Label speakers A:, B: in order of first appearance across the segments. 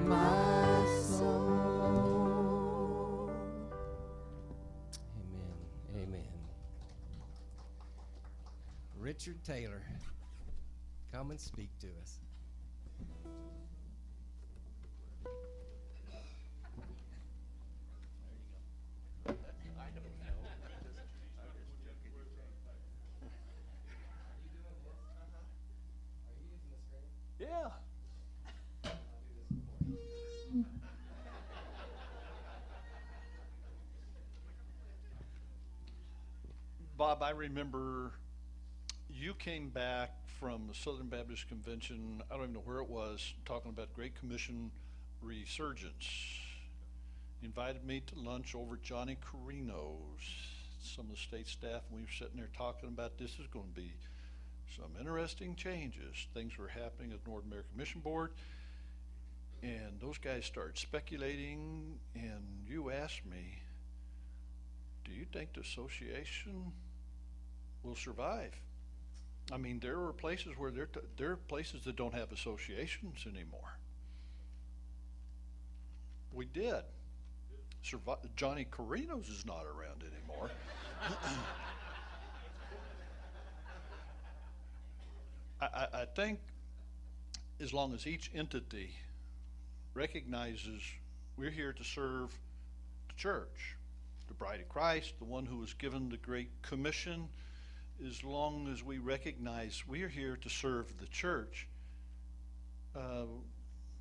A: my soul.
B: Amen. Amen. Richard Taylor, come and speak to us.
C: Yeah. Bob, I remember you came back from the Southern Baptist Convention, I don't even know where it was, talking about Great Commission resurgence. You invited me to lunch over at Johnny Carino's, some of the state staff, and we were sitting there talking about this is going to be some interesting changes. Things were happening at the North American Mission Board, and those guys started speculating, and you asked me, do you think the association will survive? I mean, there are places where there are places that don't have associations anymore. We did. Johnny Carino's is not around anymore. I think as long as each entity recognizes we're here to serve the church, the bride of Christ, the one who was given the Great Commission, as long as we recognize we are here to serve the church,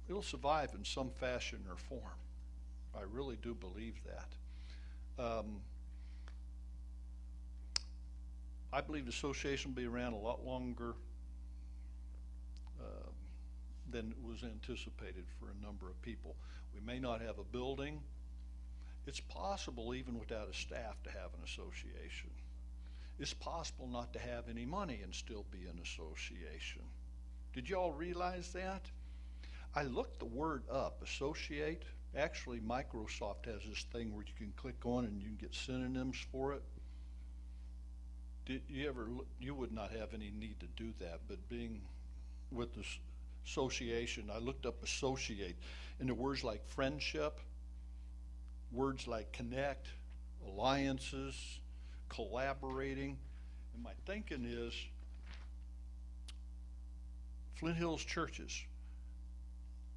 C: it'll survive in some fashion or form. I really do believe that. I believe the association will be around a lot longer than was anticipated for a number of people. We may not have a building. It's possible even without a staff to have an association. It's possible not to have any money and still be an association. Did you all realize that? I looked the word up, associate. Actually, Microsoft has this thing where you can click on and you can get synonyms for it. Did you ever, you would not have any need to do that, but being with this association, I looked up associate, and the words like friendship, words like connect, alliances, collaborating, and my thinking is Flint Hills churches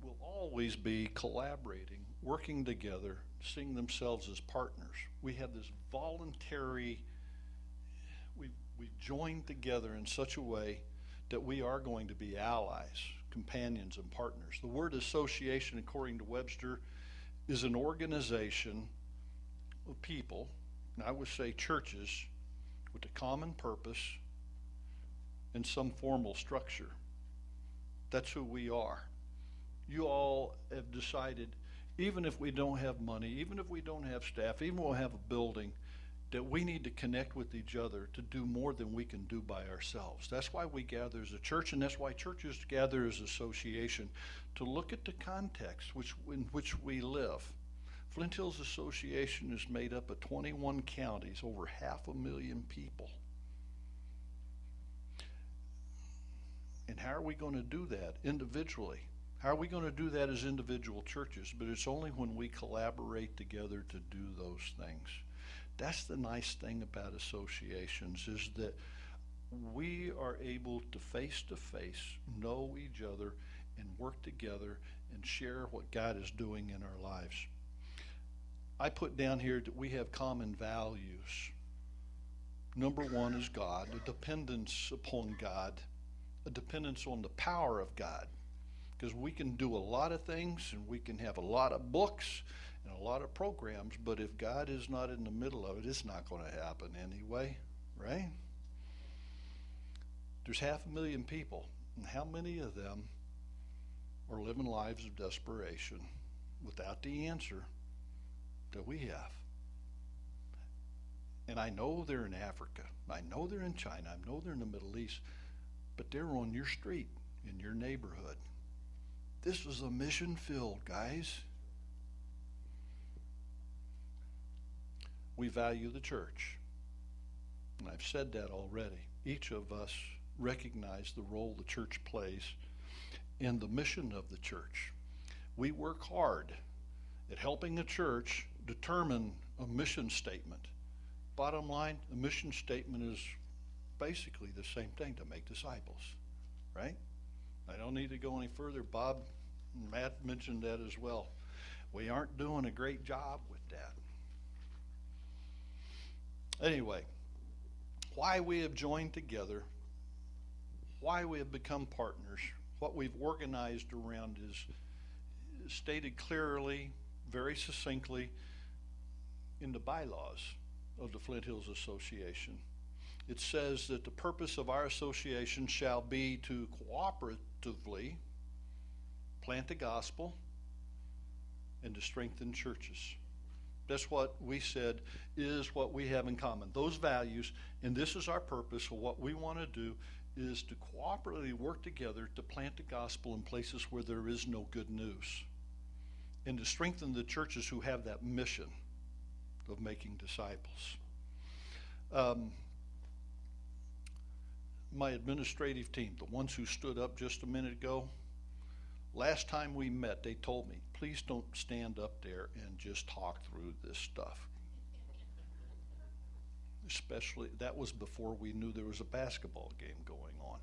C: will always be collaborating, working together, seeing themselves as partners. We have this voluntary, we've joined together in such a way that we are going to be allies, companions, and partners. The word association, according to Webster, is an organization of people, and I would say churches, with a common purpose and some formal structure. That's who we are. You all have decided, even if we don't have money, even if we don't have staff, even if we'll have a building, that we need to connect with each other to do more than we can do by ourselves. That's why we gather as a church, and that's why churches gather as association, to look at the context in which we live. Flint Hills Association is made up of 21 counties, over 500,000 people. And how are we going to do that individually? How are we going to do that as individual churches? But it's only when we collaborate together to do those things. That's the nice thing about associations, is that we are able to face know each other and work together and share what God is doing in our lives. I put down here that we have common values. Number one is God, a dependence upon God, a dependence on the power of God. Because we can do a lot of things and we can have a lot of books and a lot of programs, but if God is not in the middle of it, it's not going to happen anyway, right? There's 500,000 people, and how many of them are living lives of desperation without the answer that we have? And I know they're in Africa, I know they're in China, I know they're in the Middle East, but they're on your street, in your neighborhood. This is a mission field, guys. We value the church, and I've said that already. Each of us recognize the role the church plays and the mission of the church. We work hard at helping a church determine a mission statement. Bottom line, a mission statement is basically the same thing, to make disciples, right? I don't need to go any further. Bob and Matt mentioned that as well. We aren't doing a great job with that. Anyway, why we have joined together, why we have become partners, what we've organized around is stated clearly, very succinctly in the bylaws of the Flint Hills Association. It says that the purpose of our association shall be to cooperatively plant the gospel and to strengthen churches. That's what we said is what we have in common. Those values, and this is our purpose. So what we want to do is to cooperatively work together to plant the gospel in places where there is no good news, and to strengthen the churches who have that mission of making disciples. My administrative team, the ones who stood up just a minute ago, last time we met, they told me, please don't stand up there and just talk through this stuff. Especially, that was before we knew there was a basketball game going on.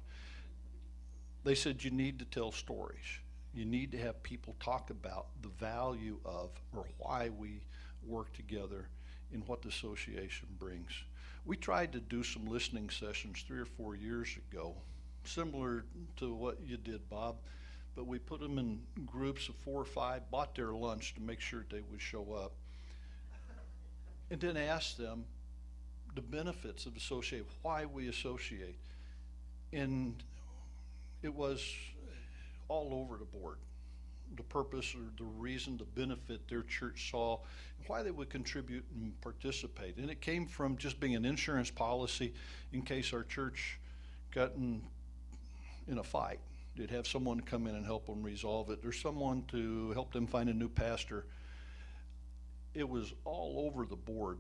C: They said you need to tell stories. You need to have people talk about the value of, or why we work together and what the association brings. We tried to do some listening sessions 3 or 4 years ago, similar to what you did, Bob, but we put them in groups of 4 or 5, bought their lunch to make sure they would show up, and then asked them the benefits of associate, why we associate. And it was all over the board. The purpose or the reason, the benefit their church saw, and why they would contribute and participate. And it came from just being an insurance policy in case our church got in a fight. They'd have someone come in and help them resolve it, or someone to help them find a new pastor. It was all over the board.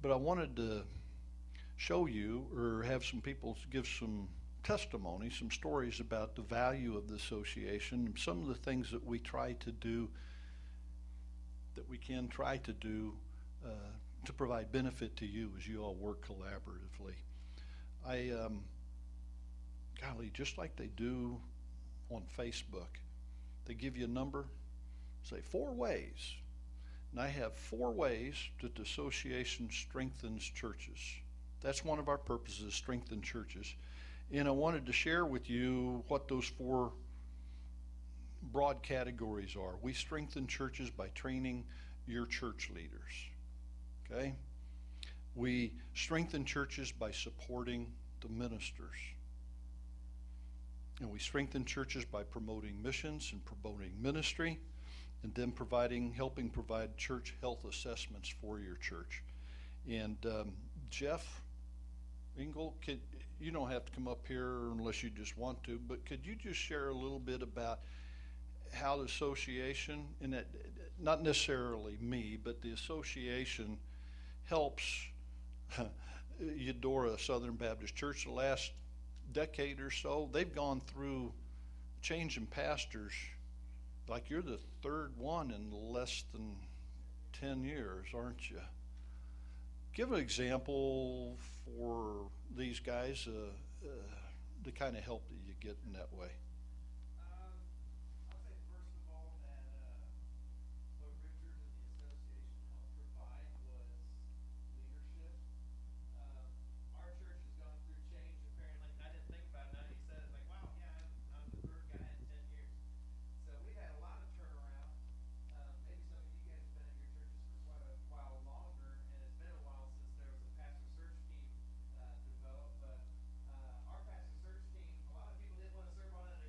C: But I wanted to show you, or have some people give some testimony, some stories about the value of the association, some of the things that we try to do, that we can try to do to provide benefit to you as you all work collaboratively. Golly, just like they do on Facebook, they give you a number, say 4 ways. And I have 4 ways that the association strengthens churches. That's one of our purposes, strengthen churches. And I wanted to share with you what those 4 broad categories are. We strengthen churches by training your church leaders. Okay? We strengthen churches by supporting the ministers. And we strengthen churches by promoting missions and promoting ministry, and then helping provide church health assessments for your church. And Jeff Engel, you don't have to come up here unless you just want to, but could you just share a little bit about how the association, and that, not necessarily me, but the association helps Eudora Southern Baptist Church the last decade or so? They've gone through change in pastors. Like you're the 3rd one in less than 10 years, aren't you? Give an example for these guys, the kind of help that you get in that way.
A: I'll say first of all that what Richard and the association helped provide was leadership. Our church has gone through change apparently. I didn't think about it now you said it. Like, wow, yeah, I'm the 3rd guy in 10 years. So we've had a lot of turnaround. Maybe some of you guys have been in your churches for quite a while longer, and it's been a while since there was a pastor search team developed. But our pastor search team, a lot of people didn't want to serve on it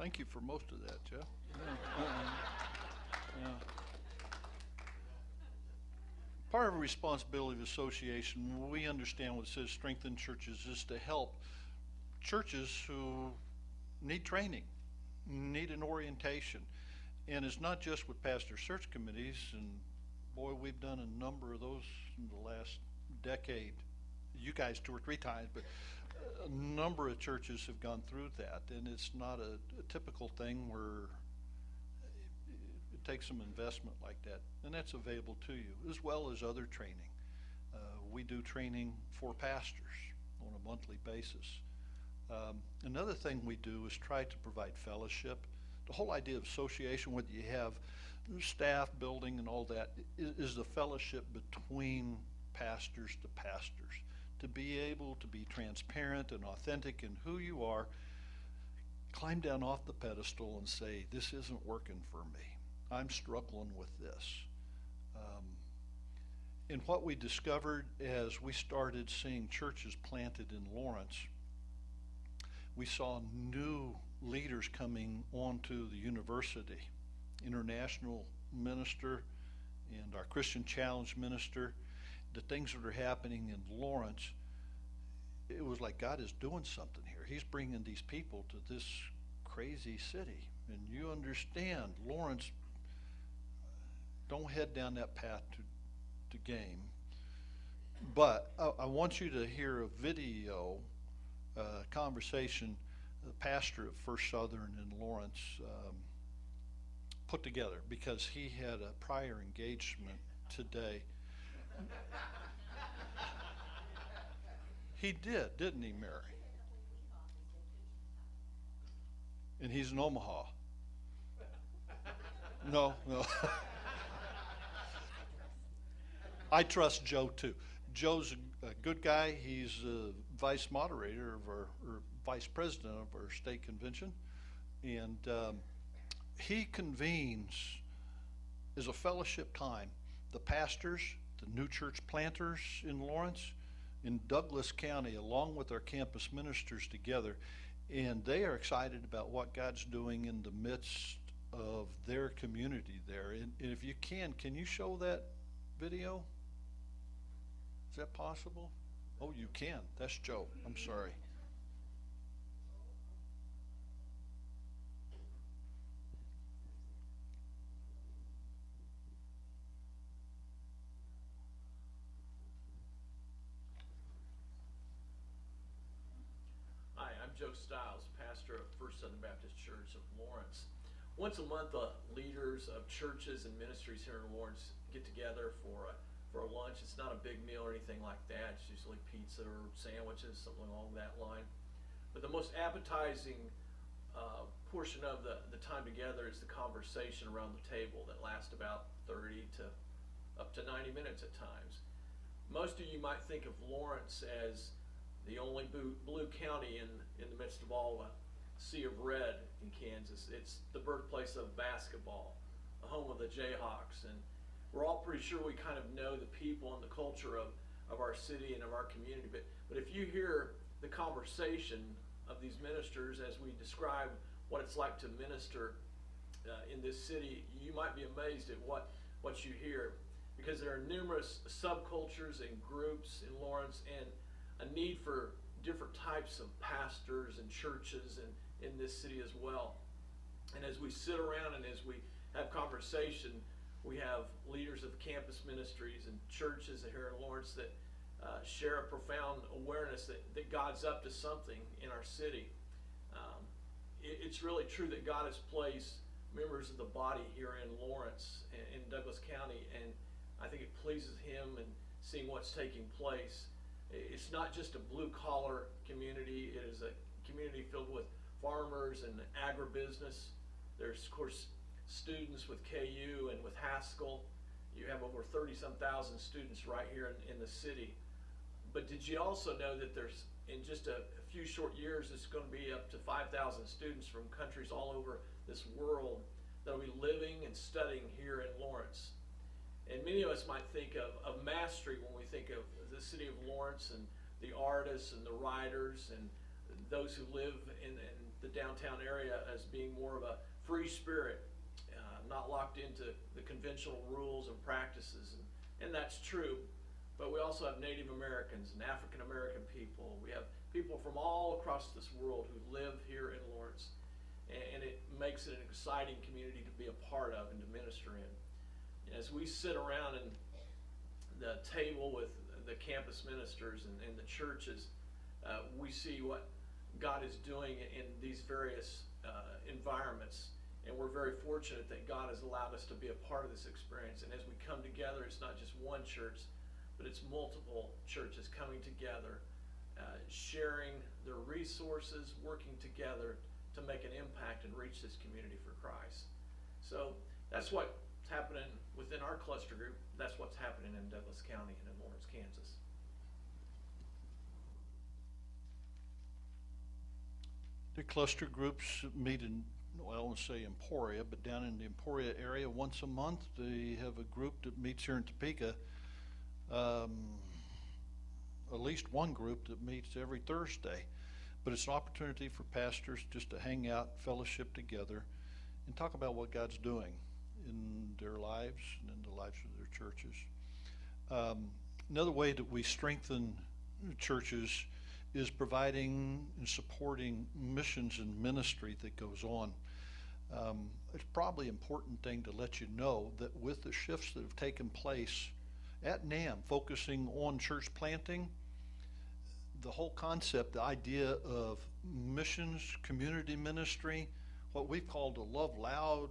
C: Thank you for most of that, Jeff. Yeah. Yeah. Part of the responsibility of the association, we understand what it says, strengthen churches, is to help churches who need training, need an orientation. And it's not just with pastor search committees, and boy, we've done a number of those in the last decade. You guys 2 or 3 times, but a number of churches have gone through that, and it's not a typical thing where it takes some investment like that, and that's available to you, as well as other training. We do training for pastors on a monthly basis. Another thing we do is try to provide fellowship. The whole idea of association, whether you have staff, building, and all that, is the fellowship between pastors to pastors. To be able to be transparent and authentic in who you are, climb down off the pedestal and say, this isn't working for me. I'm struggling with this. And what we discovered as we started seeing churches planted in Lawrence, we saw new leaders coming onto the university, international minister and our Christian Challenge minister. The things that are happening in Lawrence, it was like God is doing something here. He's bringing these people to this crazy city. And you understand, Lawrence, don't head down that path to game. But I want you to hear a video conversation the pastor at First Southern in Lawrence put together, because he had a prior engagement today. He did, didn't he, Mary? And he's in Omaha. No. I trust Joe too. Joe's a good guy. He's a vice moderator of or vice president of our state convention, and he convenes as a fellowship time the pastors, the new church planters in Lawrence, in Douglas County, along with our campus ministers together, and they are excited about what God's doing in the midst of their community there. And if you can you show that video? Is that possible? Oh, you can. That's Joe. I'm sorry.
D: Hi, I'm Joe Stiles, pastor of First Southern Baptist Church of Lawrence. Once a month, leaders of churches and ministries here in Lawrence get together for a lunch. It's not a big meal or anything like that. It's usually pizza or sandwiches, something along that line. But the most appetizing portion of the time together is the conversation around the table that lasts about 30 to up to 90 minutes at times. Most of you might think of Lawrence as the only blue county in the midst of all a sea of red in Kansas. It's the birthplace of basketball, the home of the Jayhawks, and we're all pretty sure we kind of know the people and the culture of our city and of our community. But if you hear the conversation of these ministers as we describe what it's like to minister in this city, you might be amazed at what you hear, because there are numerous subcultures and groups in Lawrence, and a need for different types of pastors and churches in this city as well. And as we sit around and as we have conversation, we have leaders of campus ministries and churches here in Lawrence that share a profound awareness that God's up to something in our city. It's really true that God has placed members of the body here in Lawrence and in Douglas County, and I think it pleases Him in seeing what's taking place. It's not just a blue-collar community. It is a community filled with farmers and agribusiness. There's, of course, students with KU and with Haskell. You have over 30-some thousand students right here in the city. But did you also know that there's, in just a few short years, it's going to be up to 5,000 students from countries all over this world that will be living and studying here in Lawrence. And many of us might think of mastery when we think of the city of Lawrence and the artists and the writers and those who live in the the downtown area as being more of a free spirit, not locked into the conventional rules and practices, and that's true. But we also have Native Americans and African American people. We have people from all across this world who live here in Lawrence, and it makes it an exciting community to be a part of and to minister in. As we sit around in the table with the campus ministers and the churches, we see what God is doing in these various environments. And we're very fortunate that God has allowed us to be a part of this experience. And as we come together, it's not just one church, but it's multiple churches coming together, sharing their resources, working together to make an impact and reach this community for Christ. So that's what's happening within our cluster group. That's what's happening in Douglas County and in Lawrence, Kansas.
C: The cluster groups meet in, well, I won't say Emporia, but down in the Emporia area once a month. They have a group that meets here in Topeka. At least one group that meets every Thursday. But it's an opportunity for pastors just to hang out, fellowship together, and talk about what God's doing in their lives and in the lives of their churches. Another way that we strengthen churches is providing and supporting missions and ministry that goes on. It's probably an important thing to let you know that with the shifts that have taken place at NAM, focusing on church planting, the whole concept, the idea of missions, community ministry, what we've called a Love Loud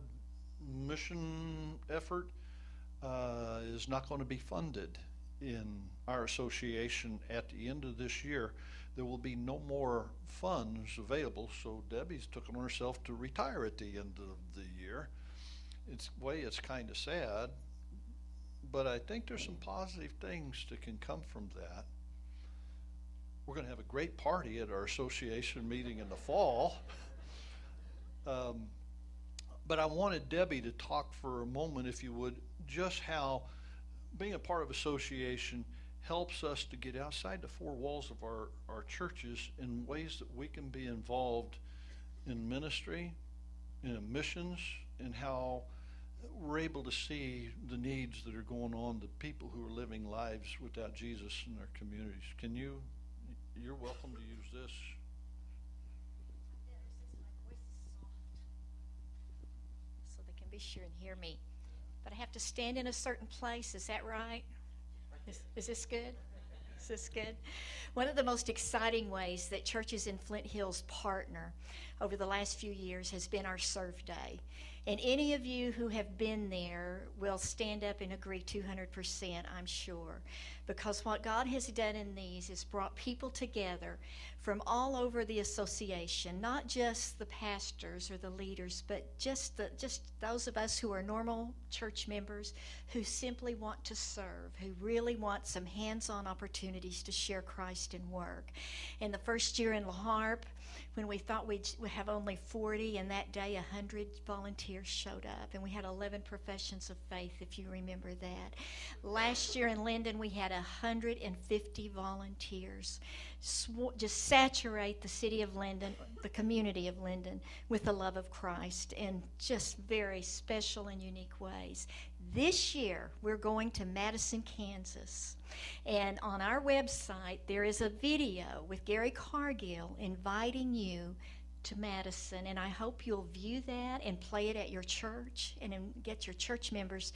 C: mission effort, is not going to be funded in our association at the end of this year. There will be no more funds available, so Debbie's took on herself to retire at the end of the year. It's kind of sad, but I think there's some positive things that can come from that. We're going to have a great party at our association meeting in the fall. But I wanted Debbie to talk for a moment, if you would, just how being a part of association helps us to get outside the four walls of our churches in ways that we can be involved in ministry, in missions, and how we're able to see the needs that are going on, the people who are living lives without Jesus in their communities. You're welcome to use this.
E: So they can be sure and hear me. But I have to stand in a certain place, is that right? Is this good? Is this good? One of the most exciting ways that churches in Flint Hills partner over the last few years has been our Serve Day. And any of you who have been there will stand up and agree 200%, I'm sure. Because what God has done in these is brought people together from all over the association, not just the pastors or the leaders, but just those of us who are normal church members who simply want to serve, who really want some hands-on opportunities to share Christ and work. And the first year in La Harpe, when we thought we'd have only 40, and that day 100 volunteers showed up, and we had 11 professions of faith, if you remember that. Last year in Linden, we had 150 volunteers. Just saturate the city of Linden, the community of Linden, with the love of Christ in just very special and unique ways. This year, we're going to Madison, Kansas. And on our website, there is a video with Gary Cargill inviting you to Madison. And I hope you'll view that and play it at your church and get your church members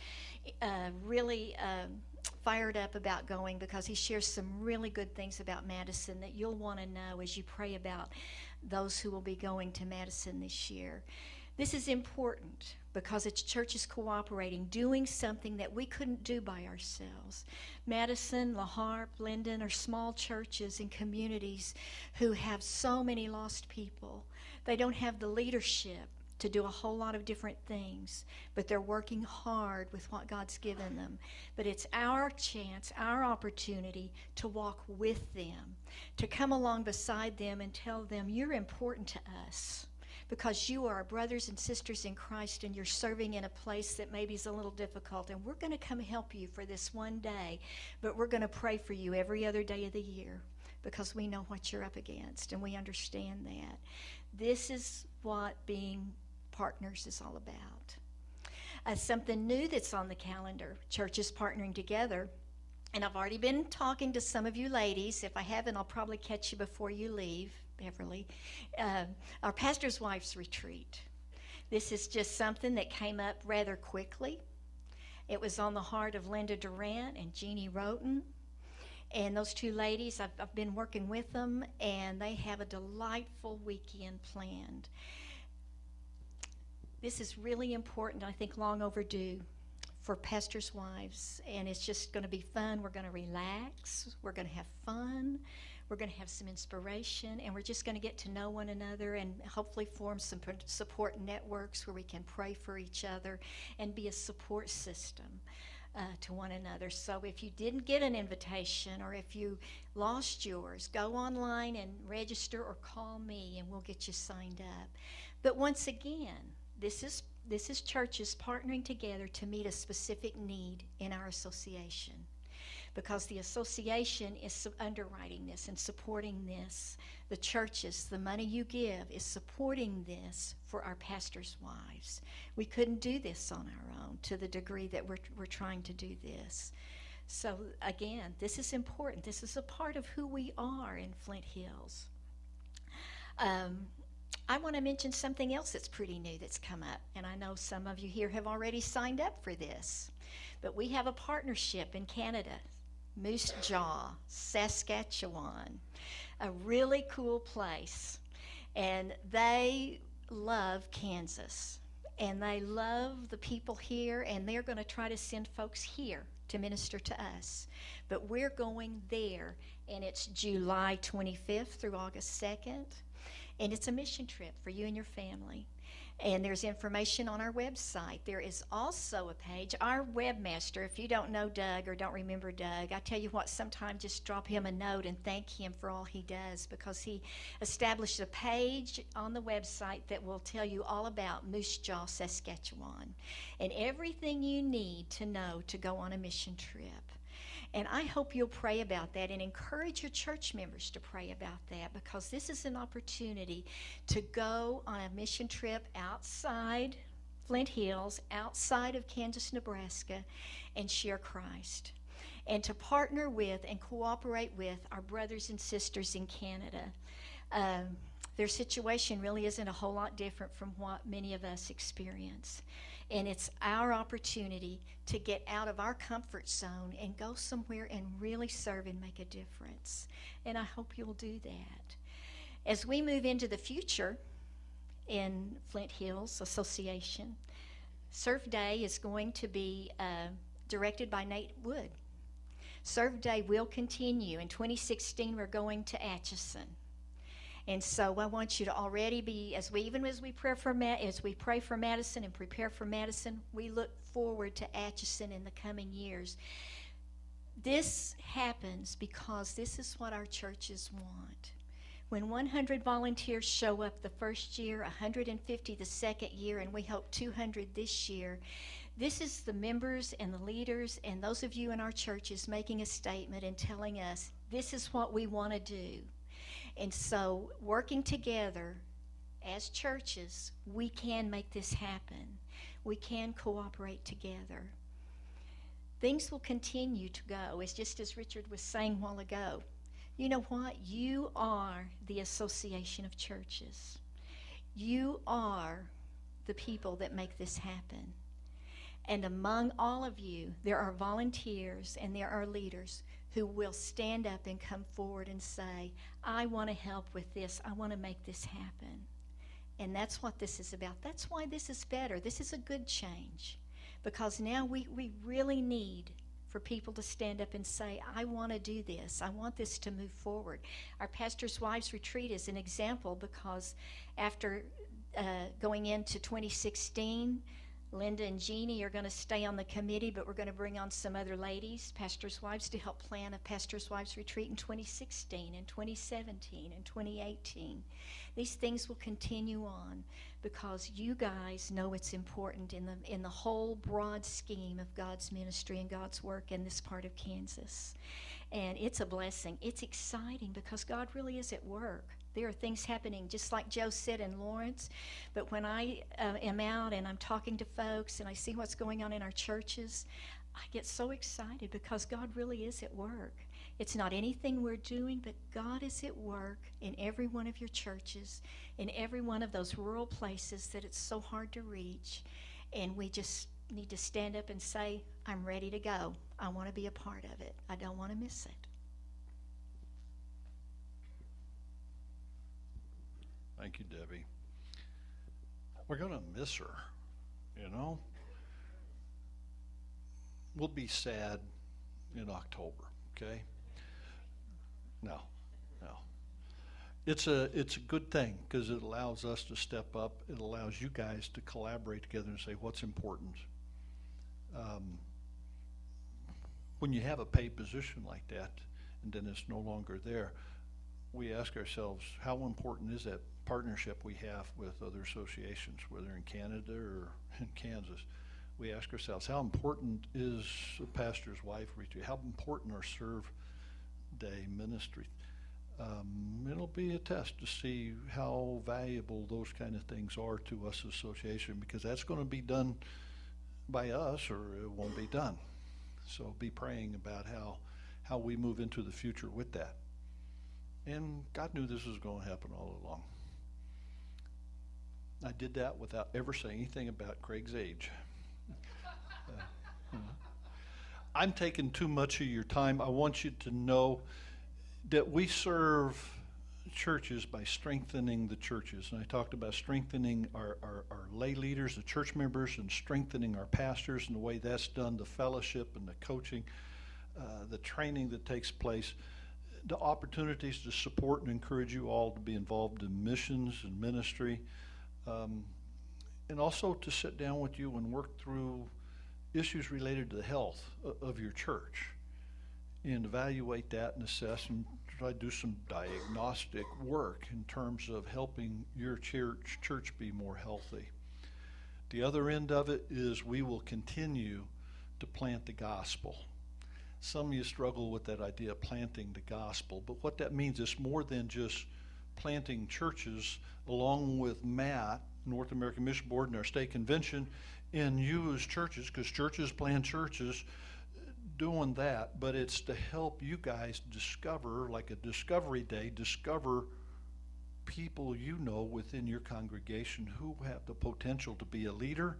E: really fired up about going, because he shares some really good things about Madison that you'll want to know as you pray about those who will be going to Madison this year. This is important because it's churches cooperating, doing something that we couldn't do by ourselves. Madison, La Harpe, Linden are small churches and communities who have so many lost people. They don't have the leadership to do a whole lot of different things, but they're working hard with what God's given them. But it's our chance, our opportunity to walk with them, to come along beside them and tell them, you're important to us, because you are brothers and sisters in Christ, and you're serving in a place that maybe is a little difficult, and we're going to come help you for this one day, but we're going to pray for you every other day of the year, because we know what you're up against, and we understand that. This is what being partners is all about. Something new that's on the calendar, churches partnering together. And I've already been talking to some of you ladies. If I haven't, I'll probably catch you before you leave, Beverly. Our Pastor's Wives Retreat. This is just something that came up rather quickly. It was on the heart of Linda Durant and Jeannie Roten. And those two ladies, I've been working with them, and they have a delightful weekend planned. This is really important, I think long overdue for pastors' wives, and it's just going to be fun. We're going to relax, we're going to have fun, we're going to have some inspiration, and we're just going to get to know one another and hopefully form some support networks where we can pray for each other and be a support system to one another. So if you didn't get an invitation, or if you lost yours, go online and register or call me and we'll get you signed up. But once again, this is churches partnering together to meet a specific need in our association, because the association is underwriting this and supporting this. The churches, the money you give is supporting this for our pastors' wives. We couldn't do this on our own to the degree that we're trying to do this. So again, this is important. This is a part of who we are in Flint Hills. I want to mention something else that's pretty new that's come up, and I know some of you here have already signed up for this, but we have a partnership in Canada, Moose Jaw, Saskatchewan, a really cool place, and they love Kansas, and they love the people here, and they're going to try to send folks here to minister to us, but we're going there, and it's July 25th through August 2nd. And it's a mission trip for you and your family. And there's information on our website. There is also a page. Our webmaster, if you don't know Doug or don't remember Doug, I tell you what, sometimes just drop him a note and thank him for all he does, because he established a page on the website that will tell you all about Moose Jaw, Saskatchewan, and everything you need to know to go on a mission trip. And I hope you'll pray about that and encourage your church members to pray about that, because this is an opportunity to go on a mission trip outside Flint Hills, outside of Kansas, Nebraska, and share Christ. And to partner with and cooperate with our brothers and sisters in Canada. Their situation really isn't a whole lot different from what many of us experience. And it's our opportunity to get out of our comfort zone and go somewhere and really serve and make a difference. And I hope you'll do that. As we move into the future in Flint Hills Association, Serve Day is going to be directed by Nate Wood. Serve Day will continue. In 2016, we're going to Atchison. And so I want you to already be, as we pray for Madison and prepare for Madison, we look forward to Atchison in the coming years. This happens because this is what our churches want. When 100 volunteers show up the first year, 150 the second year, and we hope 200 this year, this is the members and the leaders and those of you in our churches making a statement and telling us, this is what we want to do. And so, working together as churches, we can make this happen. We can cooperate together. Things will continue to go. It's just as Richard was saying a while ago. You know what? You are the association of churches. You are the people that make this happen. And among all of you, there are volunteers and there are leaders who will stand up and come forward and say, I want to help with this. I want to make this happen. And that's what this is about. That's why this is better. This is a good change. Because now we really need for people to stand up and say, I want to do this. I want this to move forward. Our Pastor's Wives Retreat is an example, because after going into 2016, Linda and Jeannie are going to stay on the committee, but we're going to bring on some other ladies, pastors' wives, to help plan a Pastor's Wives Retreat in 2016 and 2017 and 2018. These things will continue on because you guys know it's important in the whole broad scheme of God's ministry and God's work in this part of Kansas. And it's a blessing. It's exciting because God really is at work. There are things happening, just like Joe said in Lawrence. But when I am out and I'm talking to folks and I see what's going on in our churches, I get so excited because God really is at work. It's not anything we're doing, but God is at work in every one of your churches, in every one of those rural places that it's so hard to reach. And we just need to stand up and say, I'm ready to go. I want to be a part of it. I don't want to miss it.
C: Thank you, Debbie. We're going to miss her, you know. We'll be sad in October, okay? No. It's a good thing because it allows us to step up. It allows you guys to collaborate together and say what's important. When you have a paid position like that and then it's no longer there, we ask ourselves, how important is that partnership we have with other associations, whether in Canada or in Kansas? We ask ourselves, how important is a pastor's wife retreat? How important are Serve Day ministry? It'll be a test to see how valuable those kind of things are to us association, because that's going to be done by us or it won't be done. So be praying about how we move into the future with that. And God knew this was going to happen all along. I did that without ever saying anything about Craig's age. I'm taking too much of your time. I want you to know that we serve churches by strengthening the churches. And I talked about strengthening our lay leaders, the church members, and strengthening our pastors, and the way that's done, the fellowship and the coaching, the training that takes place, the opportunities to support and encourage you all to be involved in missions and ministry, and also to sit down with you and work through issues related to the health of your church and evaluate that and assess and try to do some diagnostic work in terms of helping your church be more healthy. The other end of it is we will continue to plant the gospel. Some of you struggle with that idea of planting the gospel, but what that means is more than just planting churches along with Matt, North American Mission Board, and our state convention, and you as churches, because churches plant churches, doing that, but it's to help you guys discover, like a discovery day, discover people you know within your congregation who have the potential to be a leader,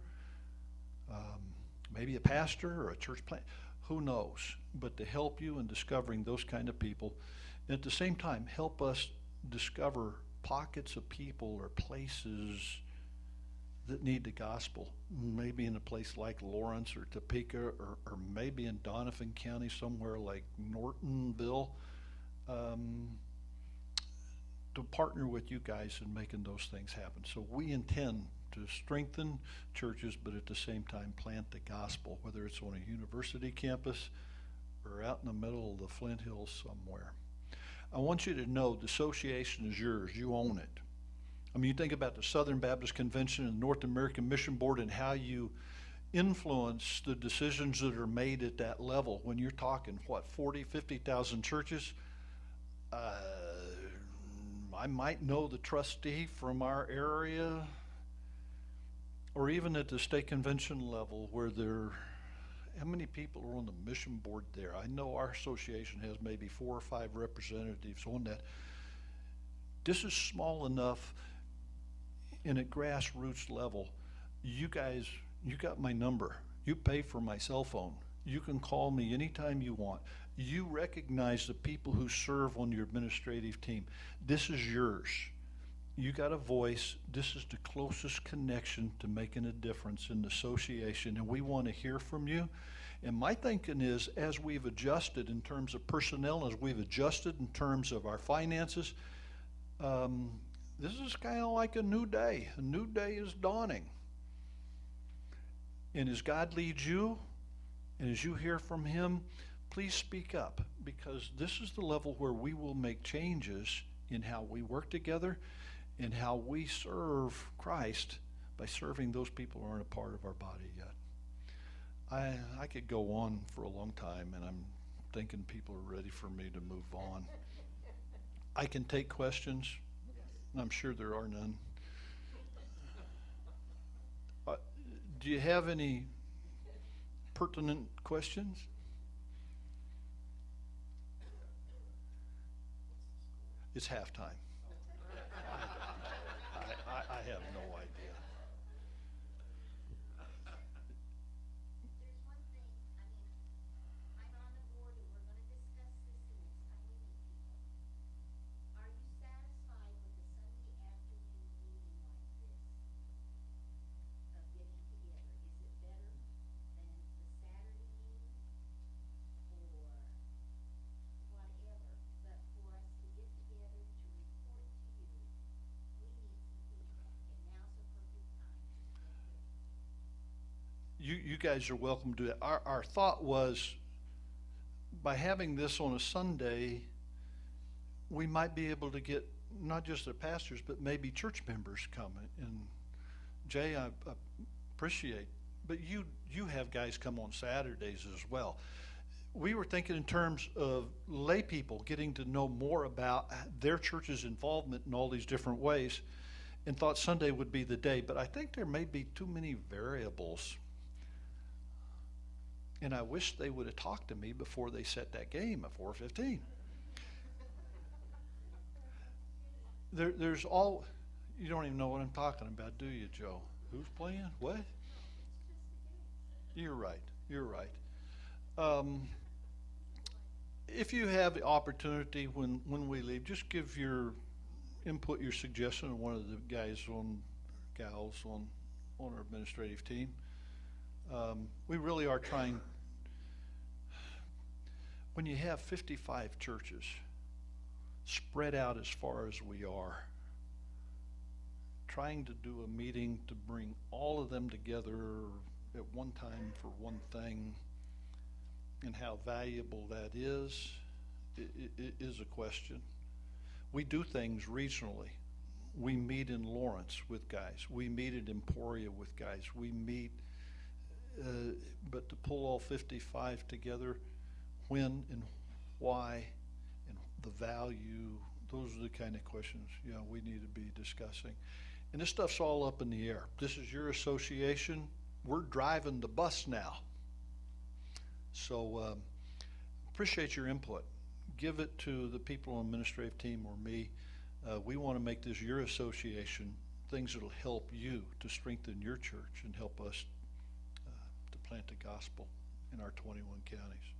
C: maybe a pastor or a church plant, who knows, but to help you in discovering those kind of people, and at the same time help us discover pockets of people or places that need the gospel, maybe in a place like Lawrence or Topeka, or maybe in Donovan County somewhere like Nortonville, to partner with you guys in making those things happen. So we intend to strengthen churches, but at the same time plant the gospel, whether it's on a university campus or out in the middle of the Flint Hills somewhere. I want you to know the association is yours. You own it. I mean, you think about the Southern Baptist Convention and North American Mission Board and how you influence the decisions that are made at that level. When you're talking, 40, 50,000 churches, I might know the trustee from our area, or even at the state convention level where how many people are on the mission board there? I know our association has maybe 4 or 5 representatives on that. This is small enough, and at grassroots level, you guys, you got my number. You pay for my cell phone. You can call me anytime you want. You recognize the people who serve on your administrative team. This is yours. You got a voice. This is the closest connection to making a difference in the association, and we want to hear from you. And my thinking is, as we've adjusted in terms of personnel, as we've adjusted in terms of our finances, this is kind of like a new day. A new day is dawning. And as God leads you, and as you hear from him, please speak up, because this is the level where we will make changes in how we work together and how we serve Christ by serving those people who aren't a part of our body yet. I could go on for a long time, and I'm thinking people are ready for me to move on. I can take questions. I'm sure there are none. Do you have any pertinent questions? It's halftime. I have no idea.
F: There's one thing, I'm on the board and we're gonna discuss this the next time we meet people. Are you satisfied with a Sunday afternoon meeting like this? Of getting together? Is it better than the Saturday meeting? Or whatever, but for us to get together to report to you, we need some feedback, and now's the perfect time to schedule it.
C: You guys are welcome to do that. Our thought was, by having this on a Sunday, we might be able to get not just the pastors, but maybe church members coming. And Jay, I appreciate, but you have guys come on Saturdays as well. We were thinking in terms of lay people getting to know more about their church's involvement in all these different ways, and thought Sunday would be the day. But I think there may be too many variables. And I wish they would have talked to me before they set that game at 4:15. There's all, you don't even know what I'm talking about, do you, Joe? Who's playing? What? You're right. You're right. If you have the opportunity when we leave, just give your input, your suggestion to one of the guys gals on our administrative team. We really are trying, when you have 55 churches spread out as far as we are, trying to do a meeting to bring all of them together at one time for one thing, and how valuable that is a question. We do things regionally. We meet in Lawrence with guys. We meet at Emporia with guys. We meet, but to pull all 55 together, when and why and the value, those are the kind of questions, we need to be discussing. And this stuff's all up in the air. This is your association. We're driving the bus now. So appreciate your input. Give it to the people on the administrative team or me. We want to make this your association, things that'll help you to strengthen your church and help us to plant the gospel in our 21 counties.